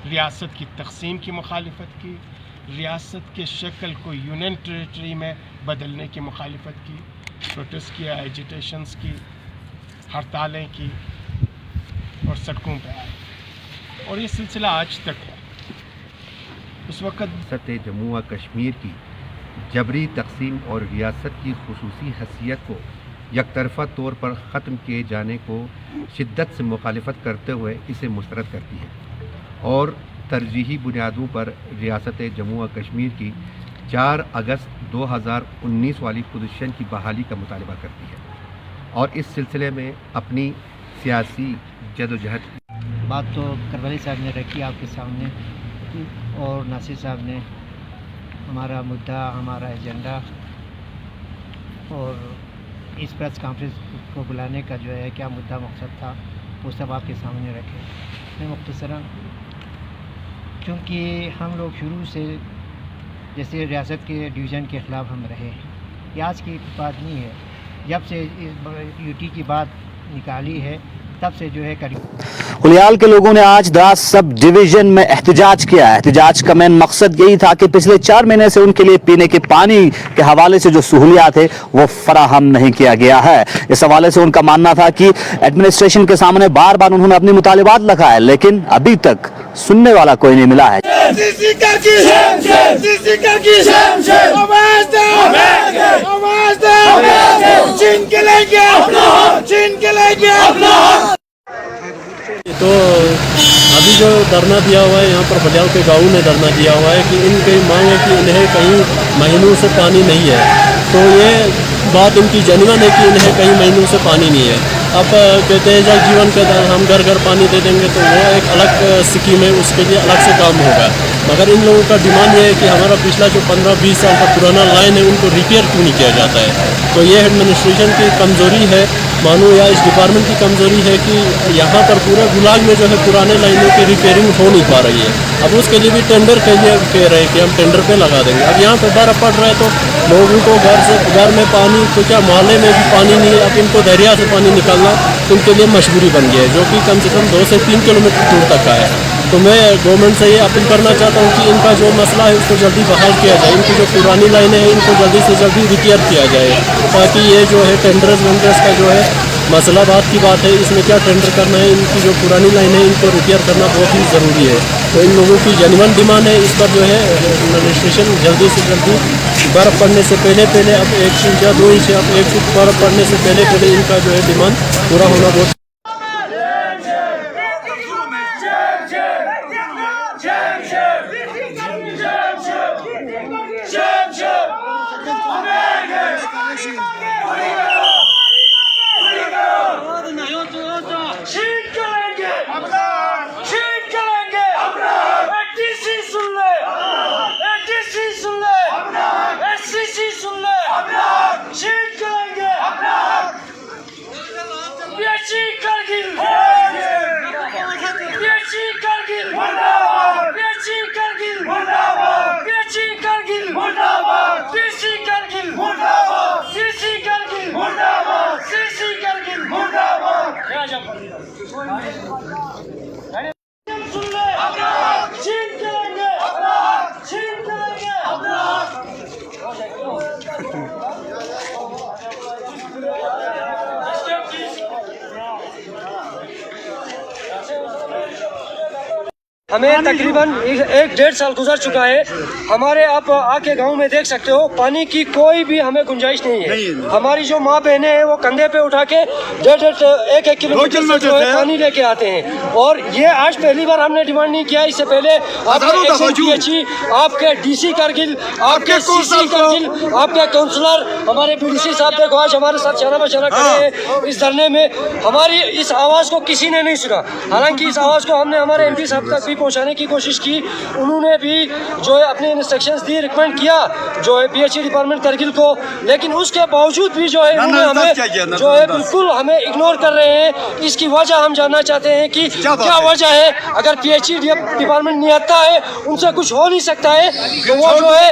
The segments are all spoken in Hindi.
रियासत की तकसीम की मुखालिफत की, रियासत के शक्ल को यूनियन टेरेटरी में बदलने की मुखालिफत की, प्रोटेस्ट किया, एजिटेशंस की, हड़तालें की और सड़कों पर आए और ये सिलसिला आज तक है। उस वक्त रियासत जम्मू व कश्मीर की जबरी तकसीम और रियासत की खुसूसी हैसियत को यकतरफ़ा तौर पर ख़त्म किए जाने को शिद्दत से मुखालिफत करते हुए इसे मुस्तरद करती है और तरजीही बुनियादों पर रियासत जम्मू व कश्मीर की 4 अगस्त 2019 वाली पोजीशन की बहाली का मुतालबा करती है और इस सिलसिले में अपनी सियासी जदोजहद बात तो करवली साहब ने रखी आपके सामने और नासिर साहब ने हमारा मुद्दा, हमारा एजेंडा और इस प्रेस कॉन्फ्रेंस को बुलाने का जो है क्या मुद्दा मकसद था वो सब आपके सामने रखे। मैं मुख्तसरन, क्योंकि हम लोग शुरू से जैसे रियासत के डिवीज़न के ख़िलाफ़ हम रहे, ये आज की बात नहीं है, जब से यूटी की बात निकाली है तब से जो है खुलियाल के लोगों ने आज द्रास सब डिवीजन में एहतजाज किया है। एहतजाज का मेन मकसद यही था कि पिछले 4 महीने से उनके लिए पीने के पानी के हवाले से जो सहूलियात है वो फराहम नहीं किया गया है। इस हवाले से उनका मानना था कि एडमिनिस्ट्रेशन के सामने बार बार उन्होंने अपने मुतालिबात लगाए लेकिन अभी तक सुनने वाला कोई नहीं मिला है। तो अभी जो धरना दिया हुआ है यहाँ पर बलियाल के गाँव ने धरना दिया हुआ है कि इनकी मांग है कि इन्हें कहीं महीनों से पानी नहीं है। तो ये बात इनकी जेन्युइन है कि इन्हें कई महीनों से पानी नहीं है। अब कहते हैं जल जीवन के तहत हम घर घर पानी दे देंगे तो वो एक अलग स्कीम है, उसके लिए अलग से काम होगा। मगर इन लोगों का डिमांड ये है कि हमारा पिछला जो 15-20 साल का पुराना लाइन है उनको रिपेयर क्यों नहीं किया जाता है। तो ये एडमिनिस्ट्रेशन की कमज़ोरी है मानो या इस डिपार्टमेंट की कमज़ोरी है कि यहाँ पर पूरे गुलाग में जो है पुराने लाइनों की रिपेयरिंग हो नहीं पा रही है। अब उसके लिए भी टेंडर के लिए कह रहे हैं कि हम टेंडर पे लगा देंगे। अब यहाँ पे बर्फ़ पड़ रहा है तो लोगों को घर में पानी तो क्या मोहल्ले में भी पानी नहीं है। अब इनको दरिया से पानी निकालना उनके लिए मजबूरी बन गया है, जो कि कम से कम 2 से 3 किलोमीटर दूर तक का है। तो मैं गवर्नमेंट से ये अपील करना चाहता हूँ कि इनका जो मसला है उसको जल्दी बहाल किया जाए। इनकी जो पुरानी लाइनें हैं इनको जल्दी से जल्दी रिपेयर किया जाए ताकि ये जो है टेंडर्स वेंडर्स का जो है मसला बात की बात है, इसमें क्या टेंडर करना है, इनकी जो पुरानी लाइन है इनको रिपेयर करना बहुत ही ज़रूरी है। तो इन लोगों की जेन्युइन डिमांड है, इस पर जो है एडमिनिस्ट्रेशन जल्दी से जल्दी बर्फ़ पड़ने से पहले अब 1 इंच या 2 इंच या 1 फुट बर्फ़ पड़ने से पहले इनका जो है डिमांड पूरा होना बहुत हमें तकरीबन 1-1.5 साल गुजर चुका है। हमारे आप आके गांव में देख सकते हो पानी की कोई भी हमें गुंजाइश नहीं है। हमारी जो माँ बहनें हैं वो कंधे पे उठा के 1.5 किलोमीटर से जो है पानी लेके आते हैं। और ये आज पहली बार हमने डिमांड नहीं किया, इससे पहले आपके आपके डीसी कारगिल, आपके सीसी कारगिल, आपके काउंसलर, हमारे बीडीसी साहब देखो आज हमारे साथ चना बचना खड़े हैं इस धरने में। हमारी इस आवाज़ को किसी ने नहीं सुना। हालांकि इस आवाज़ को हमने हमारे एमपी साहब तक भी पहुंचाने की कोशिश की, उन्होंने भी जो है अपने इंस्ट्रक्शंस दिए, रिकमेंड किया जो है पीएचई डिपार्टमेंट करगिल को, लेकिन उसके बावजूद भी जो है उन्होंने हमें जो है बिल्कुल हमें इग्नोर कर रहे हैं। इसकी वजह हम जानना चाहते हैं कि क्या वजह है। अगर पीएचई डिपार्टमेंट निहत्ता है, उनसे कुछ हो नहीं सकता है, तो वो जो है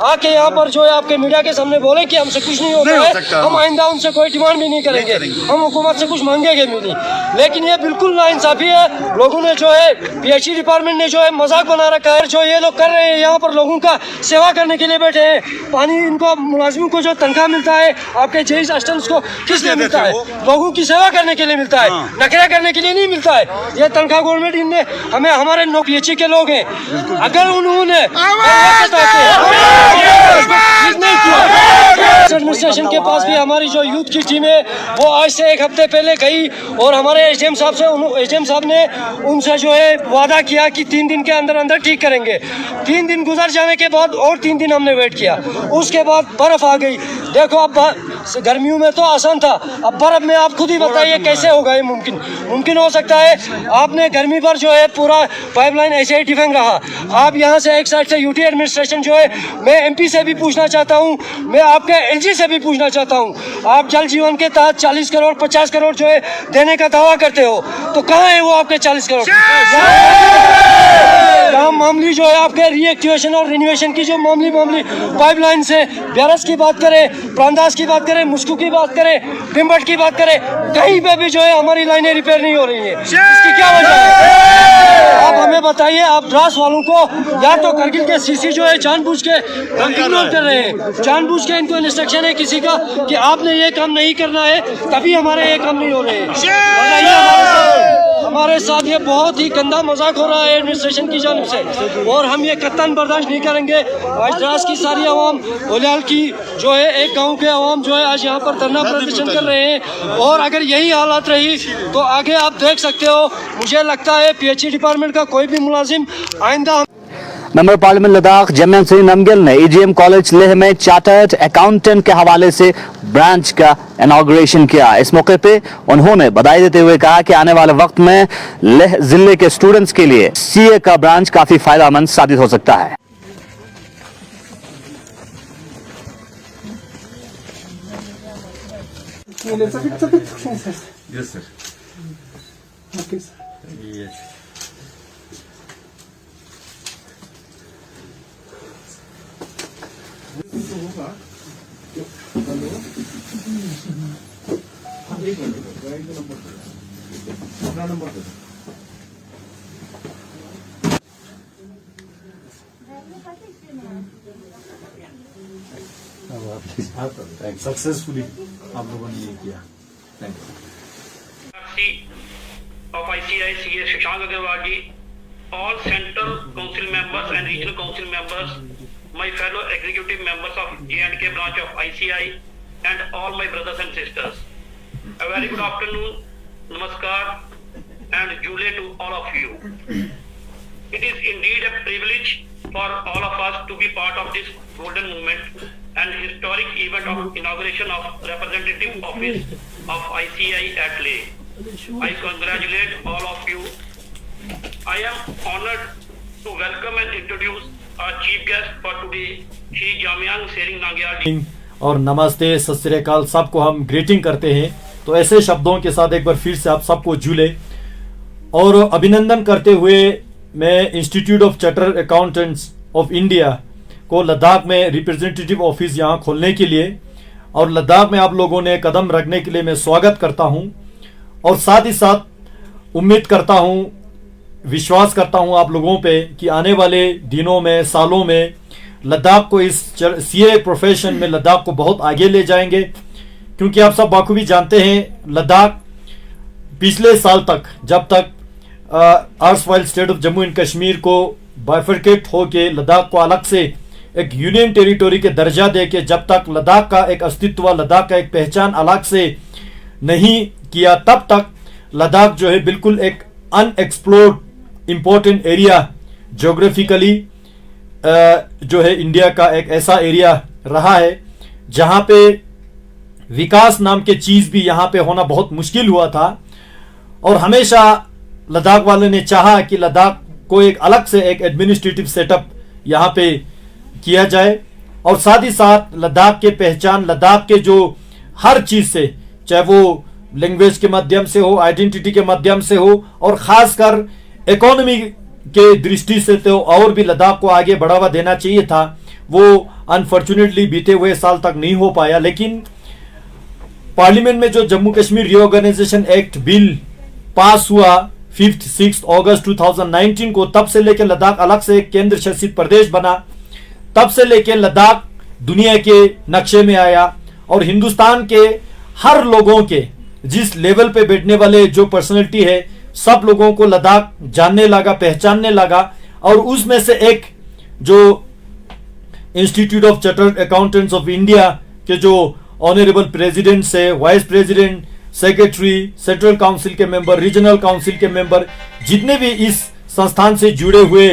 आके यहाँ पर जो है आपके मीडिया के सामने बोले कि हमसे कुछ नहीं होता है, हम आइंदा उनसे कोई डिमांड भी नहीं करेंगे, हम हुकूमत से कुछ मांगेंगे भी नहीं। लेकिन ये बिल्कुल नाइंसाफी है। लोगों ने जो है पीएचई डिपार्टमेंट ने जो है मजाक बना रखा है। जो ये लोग कर रहे हैं यहाँ पर लोगों का सेवा करने के लिए बैठे हैं। पानी इनको मुलाजिमों को जो तनख्वाह मिलता है आपके जेई असिस्टेंट्स को किस लिए मिलता है? लोगों की सेवा करने के लिए मिलता है, नखरा करने के लिए नहीं मिलता है। ये तनख्वाह गवर्नमेंट इनने हमें, हमारे PHE के लोग हैं, अगर उन्होंने एडमिनिस्ट्रेशन के पास भी हमारी जो यूथ की टीम है वो आज से 1 हफ्ते पहले गई और हमारे एसडीएम साहब ने उनसे जो है वादा किया कि 3 दिन के अंदर अंदर ठीक करेंगे। 3 दिन गुजर जाने के बाद और 3 दिन हमने वेट किया, उसके बाद बर्फ आ गई। देखो अब गर्मियों में तो आसान था, अब बर्फ में आप खुद ही बताइए कैसे होगा ये मुमकिन हो सकता है? आपने गर्मी पर जो है पूरा पाइपलाइन ऐसे ही डिफेंग रहा। आप यहाँ से एक साइड से यूटी एडमिनिस्ट्रेशन जो है, मैं MP से भी पूछना चाहता हूँ, मैं आपके LG से भी पूछना चाहता हूँ, आप जल जीवन के तहत 40 करोड़ 50 करोड़ जो है देने का दावा करते हो, तो कहाँ है वो आपके 40 करोड़? मामली जो है आपके रीएक्टिवेशन और रिनोवेशन की जो मामली पाइपलाइन से ब्यारस की बात करें, प्रांदास की बात करें, मुस्कू की बात करें, बिम्बट की बात करें, कहीं पे भी जो है हमारी लाइनें रिपेयर नहीं हो रही है। इसकी क्या वजह है? आप हमें बताइए। आप द्रास वालों को या तो करगिल के CC जो है जानबूझ के इग्नोर कर रहे हैं, जानबूझ के इनको इंस्ट्रक्शन है किसी का कि आपने ये काम नहीं करना है, तभी हमारे ये काम नहीं हो रहे हैं। हमारे साथ ये बहुत ही गंदा मजाक हो रहा है एडमिनिस्ट्रेशन की जानिब से, और हम ये कतई बर्दाश्त नहीं करेंगे। आज द्रास की सारी आवाम, ओलियाल की जो है एक गांव के आवाम जो है आज यहाँ पर धरना प्रदर्शन कर रहे हैं, और अगर यही हालात रही तो आगे आप देख सकते हो। मुझे लगता है PHE डिपार्टमेंट का कोई भी मुलाजिम आइंदा। मेंबर पार्लियामेंट लद्दाख जमन सिंह नमगिल ने EGM कॉलेज लेह में चार्टर्ड अकाउंटेंट के हवाले से ब्रांच का इनॉग्रेशन किया। इस मौके पे उन्होंने बधाई देते हुए कहा कि आने वाले वक्त में लेह जिले के स्टूडेंट्स के लिए CA का ब्रांच काफी फायदेमंद साबित हो सकता है। Yes, sir. Okay, sir. Yes. Successfully आप लोगों ने ये किया। Thank you. of ICI CA Shashank Agarwal ji, all central council members and regional council members, my fellow executive members of J&K branch of ICI, and all my brothers and sisters. A very good afternoon, namaskar and jule to all of you. It is indeed a privilege for all of us to be part of this golden movement and historic event of inauguration of representative office of ICI at Leh. I congratulate all of you. I am honored to welcome and introduce our chief guest for today, Shri Jamyang Sering Nangyal ji. और नमस्ते सत श्री अकाल सबको हम ग्रीटिंग करते हैं। तो ऐसे शब्दों के साथ एक बार फिर से आप सबको झूले और अभिनंदन करते हुए मैं institute of chartered accountants of India को लद्दाख में रिप्रेजेंटेटिव ऑफिस यहाँ खोलने के लिए और लद्दाख में आप लोगों ने कदम रखने के लिए मैं स्वागत करता हूँ, और साथ ही साथ उम्मीद करता हूँ, विश्वास करता हूँ आप लोगों पे कि आने वाले दिनों में, सालों में लद्दाख को इस CA प्रोफेशन में लद्दाख को बहुत आगे ले जाएंगे। क्योंकि आप सब बाखूबी जानते हैं लद्दाख पिछले साल तक, जब तक erstwhile state of Jammu and Kashmir को बाइफरकेट होके लद्दाख को अलग से एक यूनियन टेरिटोरी के दर्जा देके जब तक लद्दाख का एक अस्तित्व, लद्दाख का एक पहचान अलग से नहीं किया, तब तक लद्दाख जो है बिल्कुल एक अनएक्सप्लोर्ड इंपॉर्टेंट एरिया ज्योग्राफिकली जो है इंडिया का एक ऐसा एरिया रहा है जहां पे विकास नाम के चीज भी यहां पे होना बहुत मुश्किल हुआ था। और हमेशा लद्दाख वालों ने चाहा कि लद्दाख को एक अलग से एक एडमिनिस्ट्रेटिव सेटअप यहां पे किया जाए, और साथ ही साथ लद्दाख के पहचान, लद्दाख के जो हर चीज से, चाहे वो लैंग्वेज के माध्यम से हो, आइडेंटिटी के माध्यम से हो, और खासकर इकोनॉमी के दृष्टि से तो और भी लद्दाख को आगे बढ़ावा देना चाहिए था। वो अनफॉर्चुनेटली बीते हुए साल तक नहीं हो पाया। लेकिन पार्लियामेंट में जो Jammu Kashmir reorganisation act bill pass हुआ 5th 6th अगस्त 2019 को, तब से लेकर लद्दाख अलग से एक केंद्र शासित प्रदेश बना, तब से लेकर लद्दाख दुनिया के नक्शे में आया और हिंदुस्तान के हर लोगों के जिस लेवल पे बैठने वाले जो पर्सनैलिटी है सब लोगों को लद्दाख जानने लगा, पहचानने लगा। और उसमें से एक जो institute of chartered accountants of India के जो ऑनरेबल प्रेसिडेंट से vice president, secretary, central council के मेंबर, रीजनल काउंसिल के मेंबर, जितने भी इस संस्थान से जुड़े हुए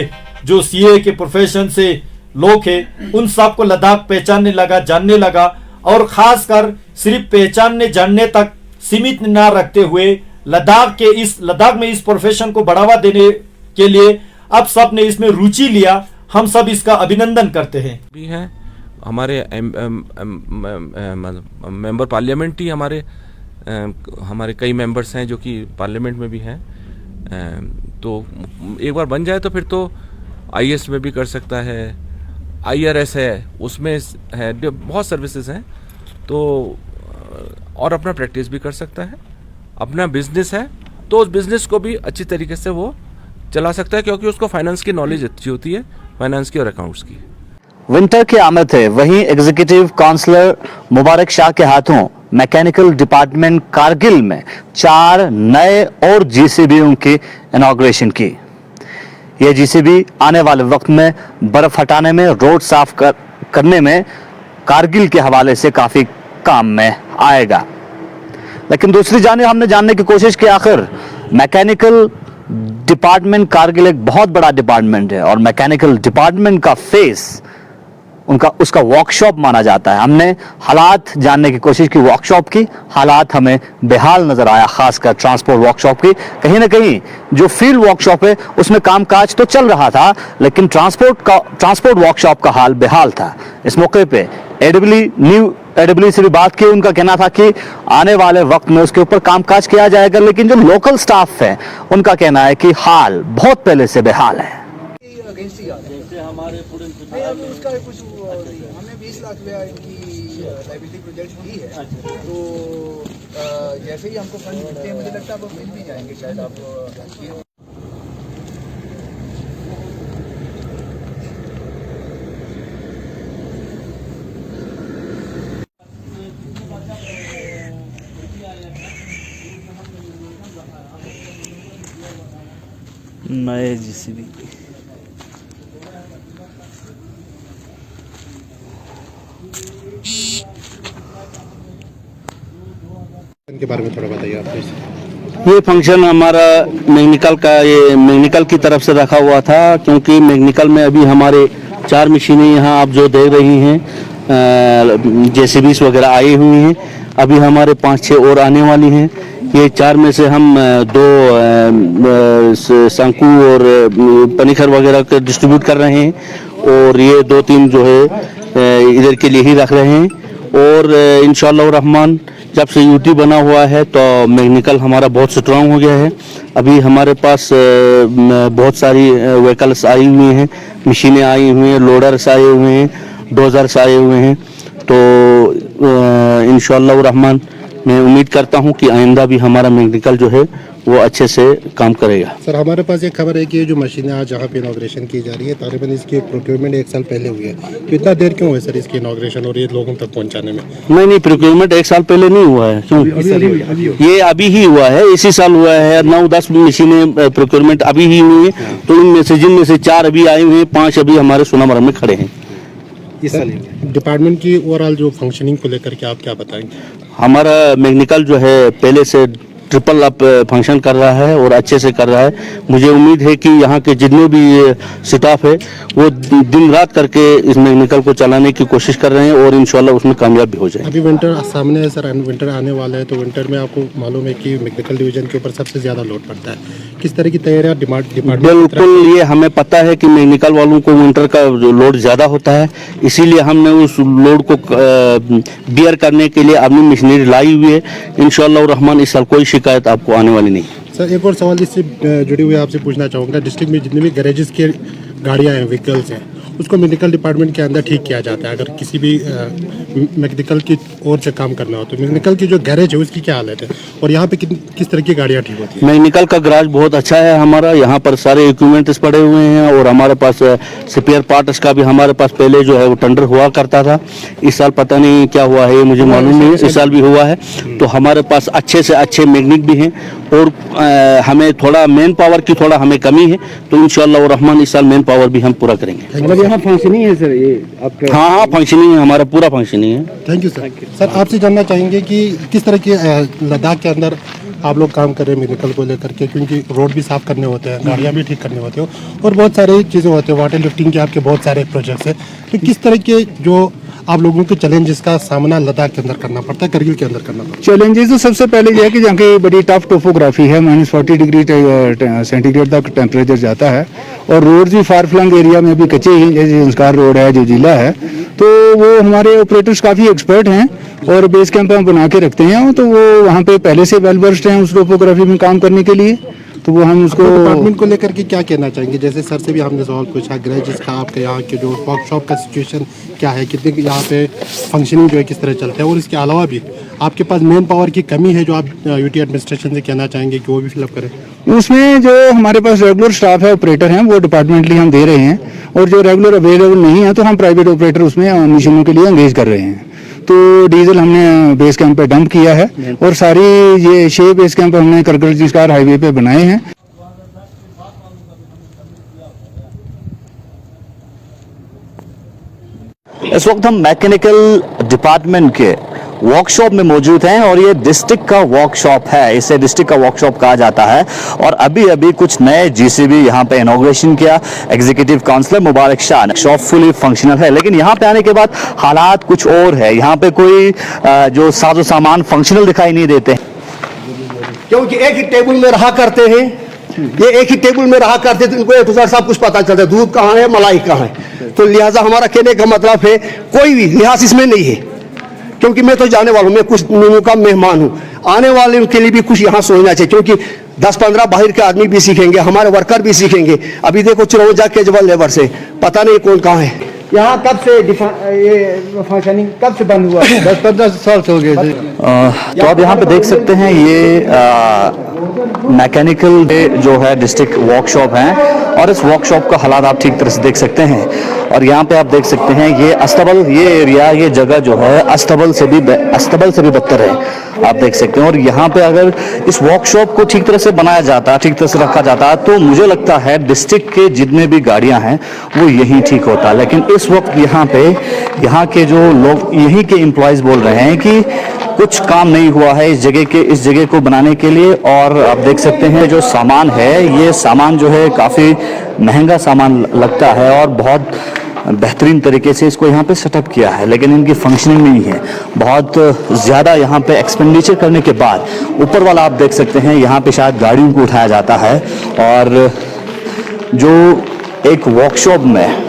जो सीए के प्रोफेशन से लोग हैं, उन सबको लद्दाख पहचानने लगा, जानने लगा। और खासकर सिर्फ पहचानने जानने तक सीमित न रखते हुए लद्दाख में इस प्रोफेशन को बढ़ावा देने के लिए अब सब ने इसमें रुचि लिया। हम सब इसका अभिनंदन करते हैं। भी हैं हमारे मेंबर पार्लियामेंट ही हमारे कई मेंबर्स हैं जो कि पार्लियामेंट में भी हैं। तो एक बार बन जाए तो फिर तो आईएएस में भी कर सकता है, आईआरएस है, उसमें है, बहुत सर्विसेज हैं। तो और अपना प्रैक्टिस भी कर सकता है, अपना बिजनेस है तो उस बिजनेस को भी अच्छी तरीके से वो चला सकता है, क्योंकि उसको फाइनेंस की नॉलेज अच्छी होती है, फाइनेंस की और अकाउंट्स की। विंटर की आमद है, वहीं एग्जीक्यूटिव काउंसलर मुबारक शाह के हाथों मैकेनिकल डिपार्टमेंट कारगिल में 4 नए और जीसीबीओं की इनॉग्रेशन की। यह जीसीबी आने वाले वक्त में बर्फ हटाने में, रोड साफ करने में कारगिल के हवाले से काफी काम में आएगा। लेकिन दूसरी जानिब हमने जानने की कोशिश की आखिर मैकेनिकल डिपार्टमेंट कारगिल एक बहुत बड़ा डिपार्टमेंट है और मैकेनिकल डिपार्टमेंट का फेस उसका वर्कशॉप माना जाता है। हमने हालात जानने की कोशिश की वर्कशॉप की, हालात हमें बेहाल नजर आया, खासकर ट्रांसपोर्ट वर्कशॉप की। कहीं ना कहीं जो फील्ड वर्कशॉप है उसमें कामकाज तो चल रहा था, लेकिन ट्रांसपोर्ट वर्कशॉप का हाल बेहाल था। इस मौके पे एडब्ल्यू से भी बात की, उनका कहना था कि आने वाले वक्त में उसके ऊपर कामकाज किया जाएगा, लेकिन जो लोकल स्टाफ है उनका कहना है कि हाल बहुत पहले से बेहाल है। जैसे हमारे पूरे उसका कुछ हमने 20 लाख रुपया इनकी लाइबिलिटी प्रोजेक्ट की है, तो जैसे ही हमको फंड मिलते हैं मुझे लगता है वो मिल भी जाएंगे शायद आपको। नए जीसीबी के बारे में थोड़ा बताइए आप प्लीज। ये फंक्शन हमारा मैग्निकल की तरफ से रखा हुआ था, क्योंकि मैग्निकल में अभी हमारे 4 मशीनें यहाँ आप जो देख रही हैं जेसीबीस वगैरह आई हुई हैं। अभी हमारे 5-6 और आने वाली हैं। ये 4 में से हम 2 शंकु और पनिखर वगैरह के डिस्ट्रीब्यूट कर रहे हैं, और ये 2-3 जो है इधर के लिए ही रख रहे हैं। और इंशाअल्लाह रहमान जब से यूटी बना हुआ है तो मैग्निकल हमारा बहुत स्ट्रांग हो गया है। अभी हमारे पास बहुत सारी व्हीकल्स आई हुई हैं, मशीनें आई हुई हैं, लोडर्स आए हुए हैं, डोजर्स आए हुए हैं। तो इंशाअल्लाह रहमान मैं उम्मीद करता हूं कि आइंदा भी हमारा मैग्निकल जो है वो अच्छे से काम करेगा। सर, हमारे पास एक खबर है कि जो मशीनें आज जहाँ पे इनॉग्रेशन की जा रही है, तकरीबन इसकी प्रोक्योरमेंट 1 साल पहले हुई है, तो इतना देर क्यों है सर इसकी इनॉग्रेशन और ये लोगों तक पहुँचाने में? नहीं, प्रोक्योरमेंट 1 साल पहले नहीं हुआ है। क्यों? ये अभी ही हुआ है, इसी साल हुआ है। 9-10 मशीनें प्रोक्योरमेंट अभी ही हुई है, तो जिनमें से 4 अभी आई हुई हैं, 5 अभी हमारे सोनामर्ग में खड़े हैं। डिपार्टमेंट की ओवरऑल जो फंक्शनिंग को लेकर के आप क्या बताएंगे? हमारा मैग्निकल जो है पहले से ट्रिपल अप फंक्शन कर रहा है और अच्छे से कर रहा है। मुझे उम्मीद है कि यहाँ के जितने भी स्टाफ है वो दिन रात करके इस मैग्निकल को चलाने की कोशिश कर रहे हैं और इंशाल्लाह उसमें कामयाब भी हो जाए। अभी विंटर सामने है सर, विंटर आने वाला है, तो विंटर में आपको मालूम है कि मैग्निकल डिवीजन के ऊपर सबसे ज़्यादा लोड पड़ता है। किस तरह की तैयारियाँ डिपार्टमेंट? बिल्कुल, ये हमें पता है कि मैग्निकल वालों को विंटर का लोड ज़्यादा होता है, इसीलिए हमने उस लोड को बियर करने के लिए अपनी मशीनरी लाई हुई है। इंशाअल्लाह रहमान इस साल कोई शिकायत आपको आने वाली नहीं। सर, एक और सवाल इससे जुड़े हुए आपसे पूछना चाहूँगा, डिस्ट्रिक्ट में जितने भी गैरेजेस की गाड़ियाँ हैं, व्हीकल्स हैं, उसको मैकेनिकल डिपार्टमेंट के अंदर ठीक किया जाता है। अगर किसी भी मैकेनिकल की ओर से काम करना हो तो मैकेनिकल की जो गैरेज है उसकी क्या हालत है, और यहाँ पे किस तरह की गाड़ियाँ ठीक होती हैं? मैकेनिकल का गैराज बहुत अच्छा है हमारा, यहाँ पर सारे इक्विपमेंट्स पड़े हुए हैं और हमारे पास स्पेयर पार्ट्स का भी हमारे पास पहले जो है वो टेंडर हुआ करता था। इस साल पता नहीं क्या हुआ है, मुझे मालूम नहीं है, इस साल भी हुआ है। तो हमारे पास अच्छे से अच्छे मैकेनिक भी हैं और हमें थोड़ा मैन पावर की थोड़ा हमें कमी है, तो इंशाअल्लाह रहमान इस साल मैन पावर भी हम पूरा करेंगे। मतलब यहाँ फंक्शनिंग है सर ये आपका? हाँ, फंक्शनिंग है, हमारा पूरा फंक्शनिंग है। Thank you sir. सर आपसे जानना चाहेंगे कि किस तरह के लद्दाख के अंदर आप लोग काम कर रहे हैं मैकेनिकल को लेकर के, क्योंकि रोड भी साफ़ करने होते हैं, गाड़ियाँ भी ठीक करने होती हैं और बहुत सारी चीज़ें होती हैं, वाटर लिफ्टिंग के आपके बहुत सारे प्रोजेक्ट्स हैं। तो किस तरह के जो आप लोगों के चैलेंजेस का सामना लद्दाख के अंदर करना पड़ता है, करगिल के अंदर करना पड़ता है? चैलेंजेस तो सबसे पहले ये है कि जहाँ की बड़ी टफ टोपोग्राफी है, -40 डिग्री सेंटीग्रेड तक टेम्परेचर जाता है और रोड भी फार फ्लंग एरिया में भी कच्चे ही, जैसे संस्कार रोड है, जो जिला है, तो वो हमारे ऑपरेटर्स काफ़ी एक्सपर्ट हैं और बेस कैंप हम बना के रखते हैं, तो वो वहाँ पे पहले से वेल वर्स्ड हैं उस टोपोग्राफी में काम करने के लिए, तो वो हम उसको डिपार्टमेंट को लेकर के क्या कहना चाहेंगे? जैसे सर से भी हमने सवाल पूछा, गैरेजेस का आपके यहाँ के जो वर्कशॉप का सिचुएशन क्या है, कितने यहाँ पे फंक्शनिंग जो है किस तरह चलता है, और इसके अलावा भी आपके पास मैन पावर की कमी है जो आप यूटी एडमिनिस्ट्रेशन से कहना चाहेंगे कि वो भी फिलअप करें? उसमें जो हमारे पास रेगुलर स्टाफ है, ऑपरेटर हैं, वो डिपार्टमेंटली हम दे रहे हैं, और जो रेगुलर अवेलेबल नहीं है तो हम प्राइवेट ऑपरेटर उसमें मशीनों के लिए एंगेज कर रहे हैं। तो डीजल हमने बेस कैंप पे डंप किया है और सारी ये 6 बेस कैंप हमने करगिल जिसकार हाईवे पे बनाए हैं। इस वक्त हम मैकेनिकल डिपार्टमेंट के वर्कशॉप में मौजूद हैं और ये डिस्ट्रिक्ट का वर्कशॉप है, इसे डिस्ट्रिक्ट का वर्कशॉप कहा जाता है। और अभी अभी कुछ नए जीसीबी यहाँ पे इनॉग्रेशन किया एग्जीक्यूटिव काउंसलर मुबारक शाह ने। शॉप फुली फंक्शनल है, लेकिन यहाँ पे आने के बाद हालात कुछ और है। यहाँ पे कोई जो साजो सामान फंक्शनल दिखाई नहीं देते, क्योंकि एक ही टेबल में रहा करते हैं, ये एक ही टेबल में रहा करते थे, इनको A to Z सब कुछ पता चलता है, दूध कहाँ है, मलाई कहाँ है। तो लिहाजा हमारा कहने का मतलब है कोई भी लिहाज इसमें नहीं है, क्योंकि मैं तो जाने वाला हूँ, मैं कुछ दिनों का मेहमान हूँ, आने वाले के लिए भी कुछ यहाँ सोचना चाहिए, क्योंकि 10-15 बाहर के आदमी भी सीखेंगे, हमारे वर्कर भी सीखेंगे। अभी देखो चिरौंजा केजरीवाल लेबर से पता नहीं कौन कहाँ है। यहाँ कब से ये फंक्शनिंग कब से बंद हुआ? 10-15 साल से हो गए थे। तो आप यहाँ पे देख सकते हैं ये मैकेनिकल जो है डिस्ट्रिक्ट वर्कशॉप है और इस वर्कशॉप का हालात आप ठीक तरह से देख सकते हैं। और यहाँ पे आप देख सकते हैं ये अस्तबल, ये एरिया, ये जगह जो है अस्तबल से भी बदतर है, आप देख सकते हैं। और यहाँ पे अगर इस वर्कशॉप को ठीक तरह से बनाया जाता, ठीक तरह से रखा जाता, तो मुझे लगता है डिस्ट्रिक्ट के जितने भी गाड़ियाँ हैं वो यहीं ठीक होता। लेकिन इस वक्त यहाँ पे यहाँ के जो लोग, यहीं के एम्प्लॉयज़ बोल रहे हैं कि कुछ काम नहीं हुआ है इस जगह को बनाने के लिए। और आप देख सकते हैं जो सामान है, ये सामान जो है काफ़ी महंगा सामान लगता है और बहुत बेहतरीन तरीके से इसको यहाँ पे सेटअप किया है, लेकिन इनकी फंक्शनिंग नहीं है। बहुत ज़्यादा यहाँ पे एक्सपेंडिचर करने के बाद ऊपर वाला आप देख सकते हैं यहाँ पे शायद गाड़ियों को उठाया जाता है, और जो एक वर्कशॉप में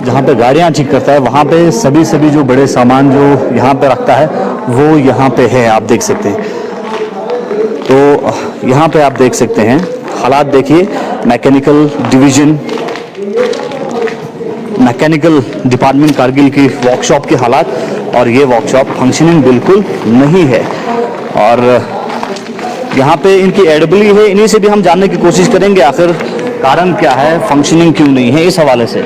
जहाँ पे गाड़ियाँ ठीक करता है वहाँ पे सभी जो बड़े सामान जो यहाँ पे रखता है वो यहाँ पे है, आप देख सकते हैं। तो यहाँ पे आप देख सकते हैं हालात देखिए, mechanical division, mechanical department Kargil की वर्कशॉप के हालात, और ये वर्कशॉप फंक्शनिंग बिल्कुल नहीं है। और यहाँ पे इनकी एडेबली है, इन्हीं से भी हम जानने की कोशिश करेंगे आखिर कारण क्या है, फंक्शनिंग क्यों नहीं है, इस हवाले से।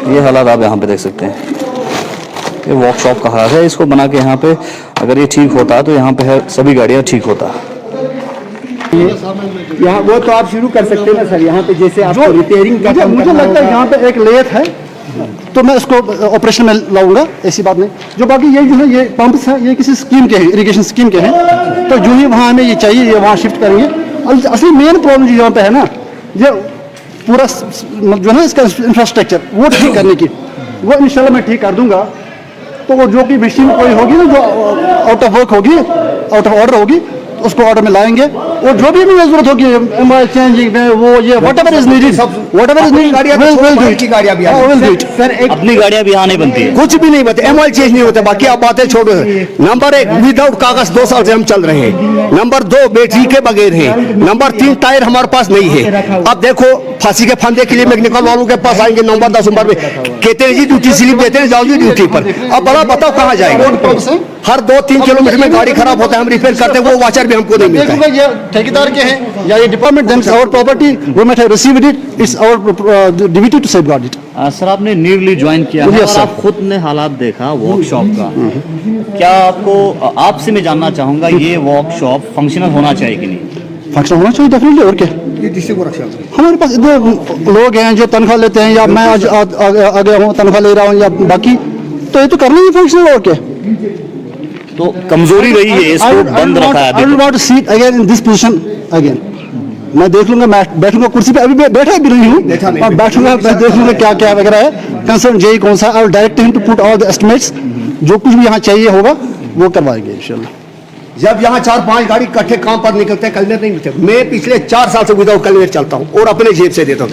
ये हालात आप यहाँ पे देख सकते हैं, ये वर्कशॉप का हालत है। इसको बना के यहाँ पे अगर ये ठीक होता तो यहाँ पे है सभी गाड़ियाँ ठीक होता। यहाँ वो तो आप शुरू कर सकते हैं ना सर, यहाँ पे जैसे आप रिपेयरिंग का मुझे लगता है यहाँ पे एक लेथ है, तो मैं इसको ऑपरेशन में लाऊंगा, ऐसी बात नहीं। जो बाकी ये जो है ये पंप्स हैं, ये किसी स्कीम के हैं, इरिगेशन स्कीम के हैं, तो जो ही वहाँ हमें ये चाहिए ये वहाँ शिफ्ट करेंगे। असली मेन प्रॉब्लम जो यहाँ पे है ना, ये पूरा जो है ना इसका इंफ्रास्ट्रक्चर वो ठीक करने की, वो इंशाल्लाह मैं ठीक कर दूंगा। तो वो जो भी मशीन कोई होगी ना जो आउट ऑफ वर्क होगी, आउट ऑफ ऑर्डर होगी, उसको ऑर्डर में लाएंगे वो जो भी हमें जरूरत होगी चेंजिंग में वो ये व्हाटएवर इज नीडेड गाड़ियां भी अपनी गाड़ियां भी यहाँ नहीं बनती है, कुछ भी नहीं बनते, एमआई चेंज नहीं होता। बाकी आप बातें छोड़ो। नंबर 1 विदाउट कागज 2 साल से हम चल रहे हैं। नंबर 2 बैटरी के बगैर है। नंबर 3 टायर हमारे पास नहीं है। अब देखो फांसी के फंदे के लिए मैकेनिकल वालों के पास आएंगे नंबर 10 नंबर में, कहते हैं जी ड्यूटी स्लिप देते हैं, जाओ जी ड्यूटी पर। अब बड़ा बताओ कहाँ जाएगा? हर 2-3 किलोमीटर में गाड़ी खराब होता है, हम रिपेयर करते हैं, वो वाचर भी हमको नहीं मिलता है। ये ठेकेदार के हैं या ये department deems our property, we might have received it, it's our duty to safeguard it. Sir आपने न्यूली ज्वाइन किया है और आप खुद ने हालात देखा वर्कशॉप का, क्या आपको आपसे मैं जानना चाहूँगा ये वर्कशॉप फंक्शनल होना चाहिए कि नहीं? फंक्शन होना चाहिए डेफिनेटली, और क्या हमारे पास इतने लोग हैं जो तनख्वाह लेते हैं, या मैं आज आगे हूँ तनख्वाह ले रहा हूँ, या बाकी तो ये तो करना ही फंक्शनल, और क्या। तो कमजोरी रही है, इसको बंद रखा है। I will not seat again in this position again. मैं देख लूंगा, मैं बैठूंगा कुर्सी पे, अभी मैं बैठा भी नहीं हूँ, और बैठूंगा, मैं देख लूंगा क्या क्या वगैरह है, कंसर्न जेई कौन सा, I will direct him to put all the estimates, जो कुछ भी यहाँ चाहिए होगा वो करवाएंगे इंशाल्लाह। जब यहाँ 4-5 गाड़ी इकट्ठे काम पर निकलते हैं, कलनेर नहीं मिलते। मैं पिछले 4 साल से विदाउट कलनेर चलता हूँ और अपने जेब से देता हूँ।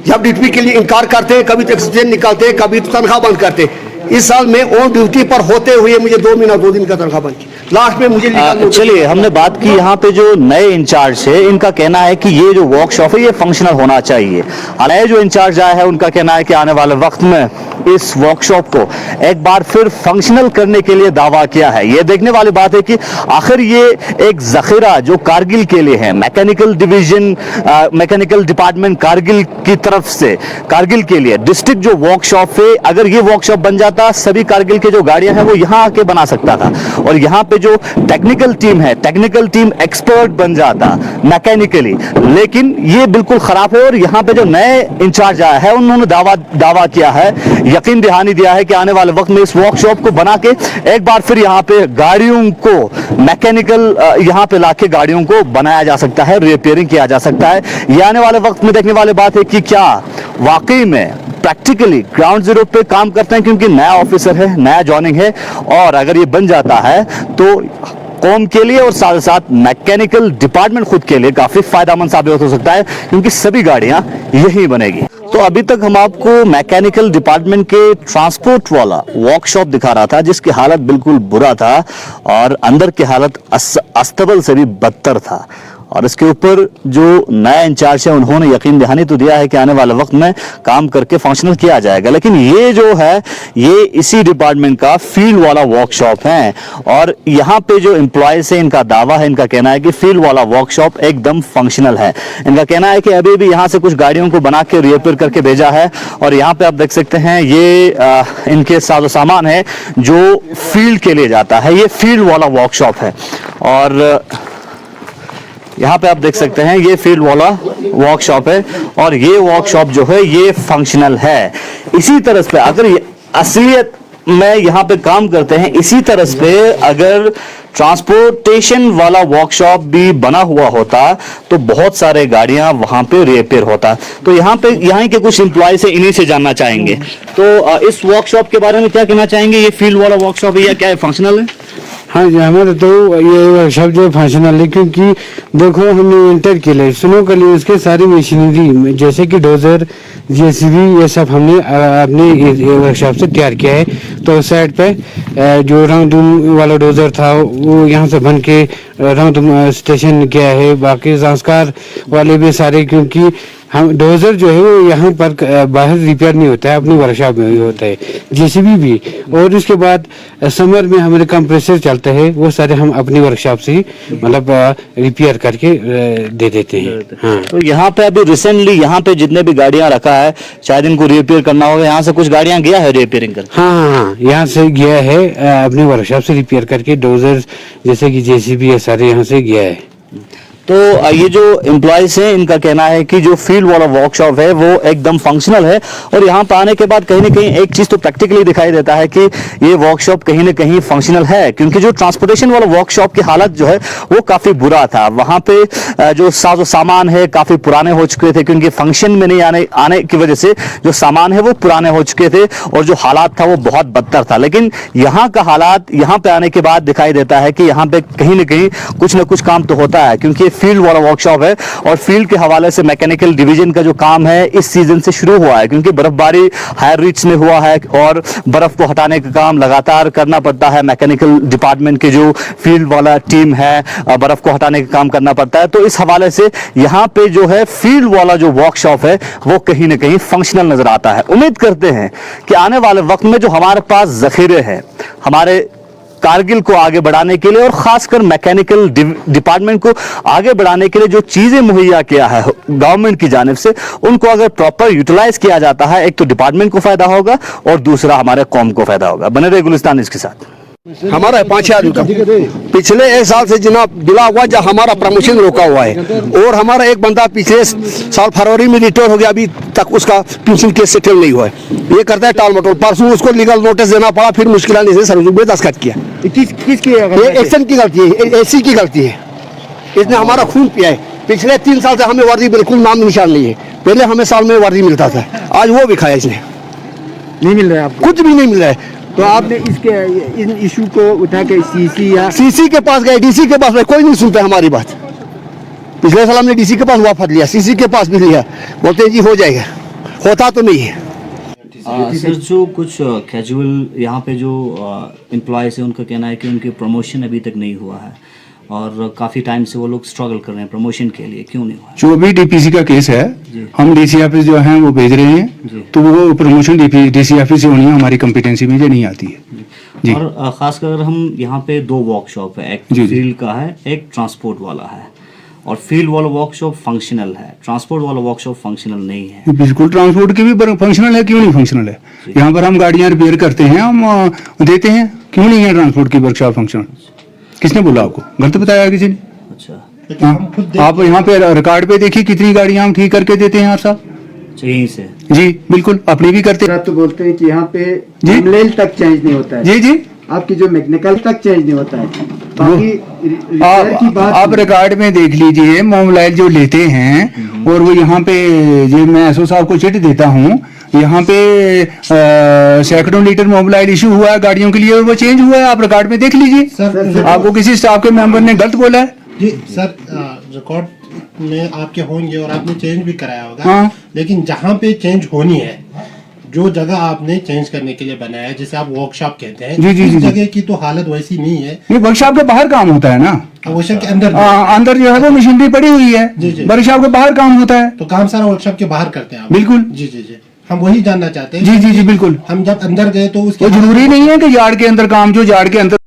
जब ड्यूटी के लिए इनकार करते हैं, कभी एक्सीडेंट निकालते हैं, कभी तनख्वाह बंद करते हैं। इस साल में ऑन ड्यूटी पर होते हुए मुझे 2 महीना 2 दिन का तनख्वाह बंद की। लास्ट में मुझे चलिए हमने बात की यहाँ पे जो नए इंचार्ज है इनका कहना है कि ये जो वर्कशॉप है ये फंक्शनल होना चाहिए। नए जो इंचार्ज आया है उनका कहना है कि आने वाले वक्त में इस वर्कशॉप को एक बार फिर फंक्शनल करने के लिए दावा किया है। ये देखने वाली बात है कि आखिर ये एक जखीरा जो कारगिल के लिए है, mechanical division mechanical department Kargil की तरफ से कारगिल के लिए डिस्ट्रिक्ट जो वर्कशॉप है, अगर ये वर्कशॉप बन जाता सभी कारगिल के जो गाड़ियां हैं वो यहाँ आके बना सकता था, और यहाँ पे जो टेक्निकल टीम है, टेक्निकल टीम एक्सपर्ट बन जाता मैकेनिकली। लेकिन ये बिल्कुल खराब है, और यहाँ पे जो नए इंचार्ज आया है उन्होंने दावा किया है, यकीन दहानी दिया है कि आने वाले वक्त में इस वर्कशॉप को बना के एक बार फिर यहाँ पे गाड़ियों को मैकेनिकल यहाँ पे लाके गाड़ियों को बनाया जा सकता है, रिपेयरिंग किया जा सकता है। ये आने वाले वक्त में देखने वाली बात है कि क्या वाकई में प्रैक्टिकली ग्राउंड जीरो पे काम करते हैं, क्योंकि नया ऑफिसर है, नया जॉइनिंग है, और अगर ये बन जाता है तो कौम के लिए और साथ साथ मैकेनिकल डिपार्टमेंट खुद के लिए काफी फायदेमंद साबित हो सकता है, क्योंकि सभी गाड़ियां यही बनेगी। तो अभी तक हम आपको मैकेनिकल डिपार्टमेंट के ट्रांसपोर्ट वाला वर्कशॉप दिखा रहा था, जिसकी हालत बिल्कुल बुरा था और अंदर की हालत अस्तबल से भी बदतर था। और इसके ऊपर जो नया इंचार्ज है उन्होंने यकीन दहानी तो दिया है कि आने वाले वक्त में काम करके फंक्शनल किया जाएगा। लेकिन ये जो है ये इसी डिपार्टमेंट का फील्ड वाला वर्कशॉप है, और यहाँ पे जो एम्प्लॉयज है इनका दावा है, इनका कहना है कि फील्ड वाला वर्कशॉप एकदम फंक्शनल है। इनका कहना है कि अभी भी यहाँ से कुछ गाड़ियों को बना के रिपेयर करके भेजा है, और यहाँ पे आप देख सकते हैं ये इनके साजो सामान है जो फील्ड के लिए जाता है। ये फील्ड वाला वर्कशॉप है, और यहाँ पे आप देख सकते हैं ये फील्ड वाला वर्कशॉप है, और ये वर्कशॉप जो है ये फंक्शनल है। इसी तरह पे अगर असलियत में यहाँ पे काम करते हैं, इसी तरह पे अगर ट्रांसपोर्टेशन वाला वर्कशॉप भी बना हुआ होता तो बहुत सारे गाड़ियां वहां पे रिपेयर होता। तो यहाँ के कुछ एम्प्लॉय से इन्हीं से जानना चाहेंगे। तो इस वर्कशॉप के बारे में क्या कहना चाहेंगे? ये फील्ड वाला वर्कशॉप है या क्या है, फंक्शनल है? हाँ जी, हमारे तो ये शब्द जो फंक्शनल है, क्योंकि देखो हमने इंटर के लिए स्नो के लिए उसके सारी मशीनरी जैसे कि डोजर, जेसीबी, ये सब हमने अपने वर्कशॉप से तैयार किया है। तो उस साइड पे जो राउंड वाला डोजर था वो यहाँ से बन के राउंड स्टेशन किया है। बाकी संस्कार वाले भी सारे, क्योंकि हम डोजर जो है वो यहाँ पर बाहर रिपेयर नहीं होता है, अपनी वर्कशॉप में ही होता है, जेसीबी भी। और उसके बाद समर में हमारे कंप्रेसर चलते हैं, वो सारे हम अपनी वर्कशॉप से ही मतलब रिपेयर करके दे देते हैं। हाँ। तो यहाँ पे अभी रिसेंटली यहाँ पे जितने भी गाड़ियाँ रखा है शायद इनको रिपेयर करना होगा, यहाँ से कुछ गाड़ियाँ गया है रिपेयरिंग कर? हाँ, यहाँ से गया है अपनी वर्कशॉप से रिपेयर करके, डोजर जैसे कि जेसीबी ये सारे यहाँ से गया है। तो ये जो एम्प्लॉयज हैं इनका कहना है कि जो फील्ड वाला वर्कशॉप है वो एकदम फंक्शनल है, और यहाँ पर आने के बाद कहीं ना कहीं एक चीज तो प्रैक्टिकली दिखाई देता है कि ये वर्कशॉप कहीं ना कहीं फंक्शनल है, क्योंकि जो ट्रांसपोर्टेशन वाला वर्कशॉप की हालत जो है वो काफी बुरा था। वहाँ पे जो साजो सामान है काफी पुराने हो चुके थे, क्योंकि फंक्शन में नहीं आने की वजह से जो सामान है वो पुराने हो चुके थे, और जो हालात था वो बहुत बदतर था। लेकिन यहाँ का हालात यहाँ पे आने के बाद दिखाई देता है कि यहाँ पे कहीं ना कहीं कुछ ना कुछ काम तो होता है, क्योंकि फील्ड वाला वर्कशॉप है और फील्ड के हवाले से मैकेनिकल डिवीजन का जो काम है इस सीजन से शुरू हुआ है, क्योंकि बर्फबारी हायर रीच में हुआ है और बर्फ को हटाने का काम लगातार करना पड़ता है। मैकेनिकल डिपार्टमेंट के जो फील्ड वाला टीम है बर्फ को हटाने का काम करना पड़ता है। तो इस हवाले से यहाँ पे जो है फील्ड वाला जो वर्कशॉप है वो कहीं ना कहीं फंक्शनल नजर आता है। उम्मीद करते हैं कि आने वाले वक्त में जो हमारे पास जखीरे हैं हमारे कारगिल को आगे बढ़ाने के लिए और खासकर मैकेनिकल डिपार्टमेंट को आगे बढ़ाने के लिए जो चीजें मुहैया किया है गवर्नमेंट की जानिब से, उनको अगर प्रॉपर यूटिलाइज किया जाता है, एक तो डिपार्टमेंट को फायदा होगा और दूसरा हमारे कौम को फायदा होगा। बने रहे गुलिस्तान इसके साथ। हमारा है 5-6 आदमी का पिछले 1 साल से जनाब दिला हुआ जब हमारा प्रमोशन रोका हुआ है और हमारा एक बंदा पिछले साल फरवरी में रिटायर हो गया, अभी तक उसका पेंशन केस सेटल नहीं हुआ है। ये करता है टाल मटोल। परसों उसको लीगल नोटिस देना पड़ा, फिर मुश्किल से सर्विस में दस्तखत किया। किसकी ये एक्शन की गलती है, एसी की गलती है। इसने हमारा खून पिया है। पिछले 3 साल से हमें वर्दी बिल्कुल नाम निशान नहीं है। पहले हमें साल में वर्दी मिलता था, आज वो भी खाया इसने। नहीं मिल रहा है आपको? कुछ भी नहीं मिल रहा है। तो आपने इसके इन इशू को उठा के सीसी के पास गए, डीसी के पास गए, कोई नहीं सुनता हमारी बात। पिछले साल हमने डीसी के पास वापस लिया, सीसी के पास भी लिया, बोलते हैं जी हो जाएगा, होता तो नहीं है। सर जो कुछ कैजुअल यहाँ पे जो एम्प्लॉयज़ है उनका कहना है कि उनके प्रमोशन अभी तक नहीं हुआ है और काफ़ी टाइम से वो लोग स्ट्रगल कर रहे हैं प्रमोशन के लिए, क्यों नहीं हुआ? जो भी डीपीसी का केस है हम डीसी ऑफिस जो है वो भेज रहे हैं, तो वो प्रमोशन डीसी ऑफिस से होनी है, हमारी कॉम्पिटेंसी में ये नहीं आती है जी। और खासकर हम यहाँ पे 2 वर्कशॉप है, एक फील्ड का है, एक ट्रांसपोर्ट वाला है। और फील्ड वाला वर्कशॉप फंक्शनल है, ट्रांसपोर्ट वाला वर्कशॉप फंक्शनल नहीं है। बिल्कुल ट्रांसपोर्ट की भी फंक्शनल है, क्यों नहीं फंक्शनल है? यहाँ पर हम गाड़ियाँ रिपेयर करते हैं, हम देते हैं, क्यों नहीं है ट्रांसपोर्ट की वर्कशॉप फंक्शनल? किसने बोला आपको? गलत बताया किसी ने? अच्छा, आप यहाँ पे रिकॉर्ड पे देखिए कितनी गाड़ियाँ हम ठीक करके देते हैं हर साल। यहीं से जी बिल्कुल, अपनी भी करते हैं। तो बोलते हैं कि यहाँ पे मैनुअल तक चेंज नहीं होता है। जी जी, आपकी जो मैकेनिकल तक चेंज नहीं होता है। आप रिकॉर्ड में देख लीजिए, मोबाइल जो लेते हैं और वो यहाँ पे ये मैं एसओ साहब को चिट देता हूँ, यहाँ पे सैकड़ों लीटर मोबाइल इशू हुआ है गाड़ियों के लिए और वो चेंज हुआ है। आप रिकॉर्ड में देख लीजिए। आपको किसी स्टाफ के मेंबर ने गलत बोला है? जी सर, रिकॉर्ड में आपके होंगे और आपने चेंज भी कराया होगा। हाँ। लेकिन जहाँ पे चेंज होनी है, जो जगह आपने चेंज करने के लिए बनाया है, जिसे आप वर्कशॉप कहते हैं, उस जगह की तो हालत वैसी नहीं है। ये वर्कशॉप के बाहर काम होता है ना, वर्कशॉप के अंदर अंदर जो है वो मशीनरी पड़ी हुई है। वर्कशॉप के बाहर काम होता है, तो काम सारा वर्कशॉप के बाहर करते हैं आप? बिल्कुल। जी जी जी, हम वही जानना चाहते हैं। जी जी जी बिल्कुल। हम जब अंदर गए तो उसके जरूरी नहीं है कि यार्ड के अंदर काम, जो यार्ड के अंदर